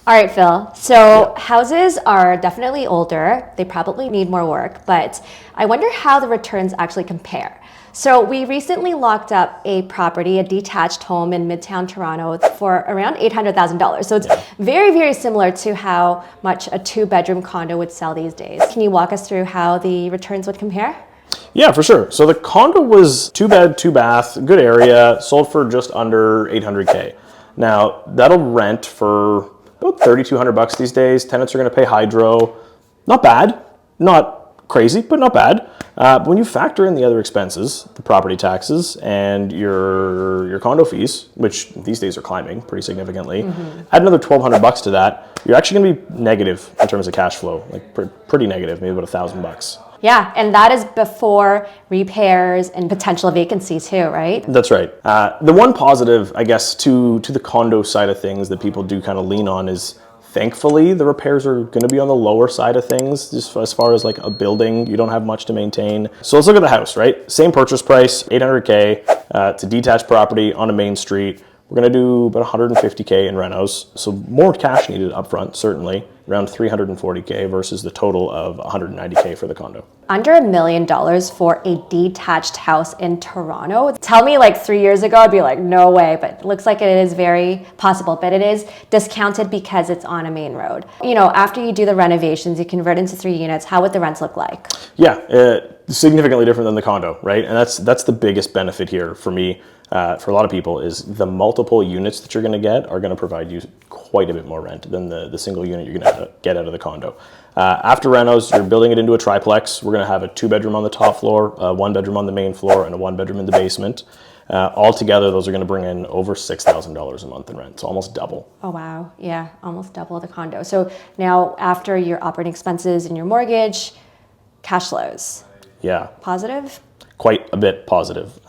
All right, Phil. So houses are definitely older. They probably need more work, but I wonder how the returns actually compare. So we recently locked up a property, a detached home in Midtown Toronto for around $800,000. So it's very, very similar to how much a two-bedroom condo would sell these days. Can you walk us through how the returns would compare? Yeah, for sure. So the condo was 2 bed, 2 bath, good area, sold for just under 800K. Now that'll rent for about 3,200 bucks these days. Tenants are going to pay hydro. Not bad, not crazy, but not bad. But when you factor in the other expenses, the property taxes and your condo fees, which these days are climbing pretty significantly, add another 1,200 bucks to that, you're actually going to be negative in terms of cash flow, like pretty negative, maybe about 1,000 bucks. Yeah, and that is before repairs and potential vacancies too, right? That's right. The one positive, I guess, to the condo side of things that people do kind of lean on is, thankfully, the repairs are going to be on the lower side of things, just as far as like a building, you don't have much to maintain. So let's look at the house, right? Same purchase price, 800K. It's a detached property on a main street. We're going to do about 150K in renos, so more cash needed up front, certainly, around 340K versus the total of 190K for the condo. Under $1 million for a detached house in Toronto. Tell me like 3 years ago, I'd be like, no way, but it looks like it is very possible, but it is discounted because it's on a main road. You know, after you do the renovations, you convert into 3 units, how would the rents look like? Yeah, significantly different than the condo, right? And that's the biggest benefit here for me. For a lot of people, is the multiple units that you're going to get are going to provide you quite a bit more rent than the single unit you're going to get out of the condo. After renos, you're building it into a triplex. We're going to have a 2-bedroom on the top floor, a 1-bedroom on the main floor, and a 1-bedroom in the basement. All together, those are going to bring in over $6,000 a month in rent, so almost double. Oh, wow. Yeah, almost double the condo. So now after your operating expenses and your mortgage, cash flows. Yeah. Positive? Quite a bit positive.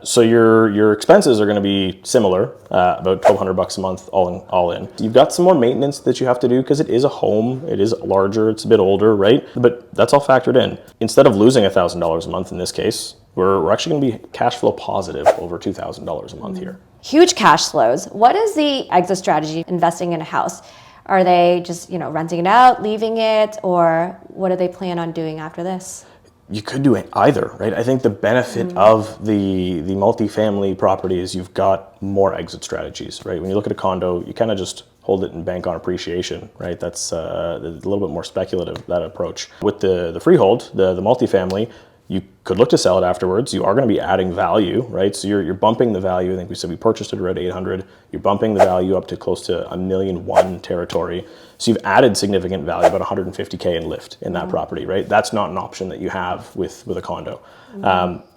So your expenses are going to be similar, about 1,200 bucks a month all in. You've got some more maintenance that you have to do because it is a home, it is larger, it's a bit older, right? But that's all factored in. Instead of losing $1,000 a month in this case, we're actually going to be cash flow positive over $2,000 a month here. Huge cash flows. What is the exit strategy investing in a house? Are they just, renting it out, leaving it, or what do they plan on doing after this? You could do either, right? I think the benefit of the multifamily property is you've got more exit strategies, right? When you look at a condo, you kind of just hold it and bank on appreciation, right? That's a little bit more speculative, that approach. With the freehold, the multifamily, you could look to sell it afterwards. You are going to be adding value, right? So you're bumping the value. I think we said we purchased it around 800. You're bumping the value up to close to $1.1 million territory. So you've added significant value, about 150K in lift in that property, right? That's not an option that you have with a condo.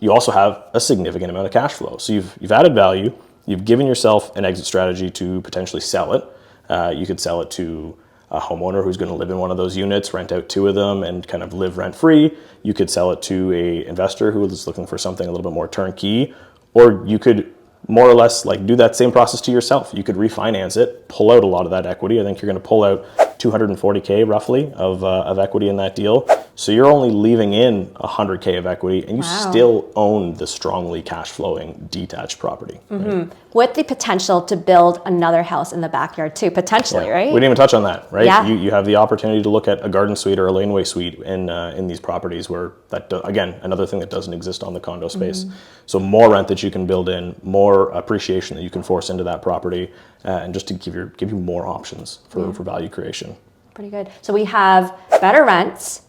You also have a significant amount of cash flow. So you've added value. You've given yourself an exit strategy to potentially sell it. You could sell it to a homeowner who's going to live in one of those units, rent out 2 of them and kind of live rent-free. You could sell it to a investor who is looking for something a little bit more turnkey, or you could more or less like do that same process to yourself. You could refinance it, pull out a lot of that equity. I think you're going to pull out 240K roughly of equity in that deal. So you're only leaving in 100K of equity, and you still own the strongly cash flowing detached property. Right? With the potential to build another house in the backyard too, potentially, right? We didn't even touch on that, right? Yeah. You have the opportunity to look at a garden suite or a laneway suite in these properties where again, another thing that doesn't exist on the condo space. So more rent that you can build in, more appreciation that you can force into that property, and just to give you more options for value creation. Pretty good. So we have better rents,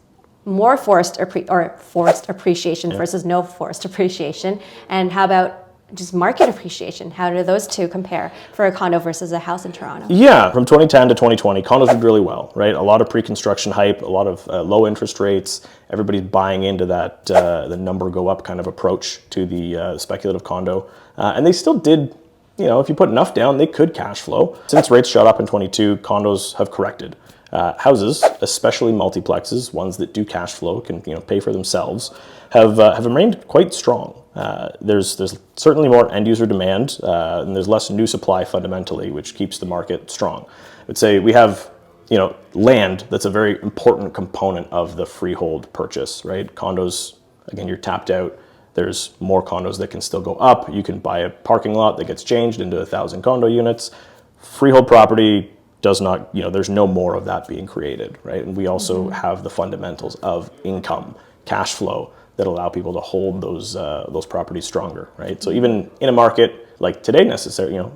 more forced appreciation versus no forced appreciation. And how about just market appreciation? How do those two compare for a condo versus a house in Toronto? Yeah, from 2010 to 2020, condos did really well, right? A lot of pre-construction hype, a lot of low interest rates. Everybody's buying into that the number go up kind of approach to the speculative condo. And they still did, if you put enough down, they could cash flow. Since rates shot up in 22, condos have corrected. Houses, especially multiplexes, ones that do cash flow, can pay for themselves, have remained quite strong. There's certainly more end user demand, and there's less new supply fundamentally, which keeps the market strong. I would say we have land that's a very important component of the freehold purchase, right? Condos, again, you're tapped out. There's more condos that can still go up. You can buy a parking lot that gets changed into 1,000 condo units. Freehold property, does not, there's no more of that being created, right? And we also have the fundamentals of income, cash flow that allow people to hold those properties stronger, right? So even in a market like today,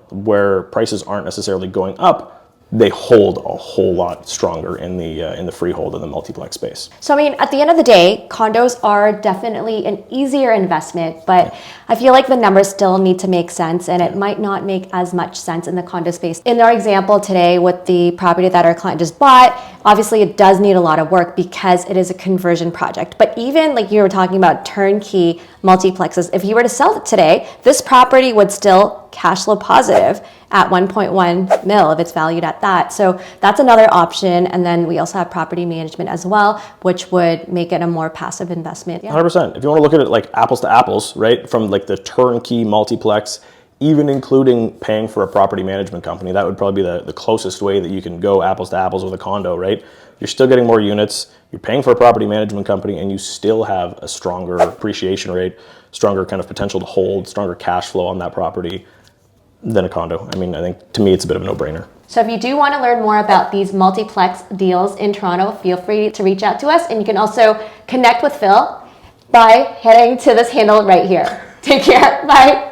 where prices aren't necessarily going up, they hold a whole lot stronger in the freehold and the multiplex space. So, I mean, at the end of the day, condos are definitely an easier investment, but I feel like the numbers still need to make sense, and it might not make as much sense in the condo space. In our example today with the property that our client just bought, obviously it does need a lot of work because it is a conversion project. But even like you were talking about turnkey multiplexes, if you were to sell it today, this property would still cash flow positive at 1.1 mil if it's valued at that. So that's another option. And then we also have property management as well, which would make it a more passive investment. 100%. If you want to look at it like apples to apples, right, from like the turnkey multiplex, even including paying for a property management company, that would probably be the closest way that you can go apples to apples with a condo, right? You're still getting more units, you're paying for a property management company, and you still have a stronger appreciation rate, stronger kind of potential to hold, stronger cash flow on that property than a condo. I mean, I think to me it's a bit of a no-brainer. So if you do want to learn more about these multiplex deals in Toronto, feel free to reach out to us, and you can also connect with Phil by heading to this handle right here. Take care. Bye.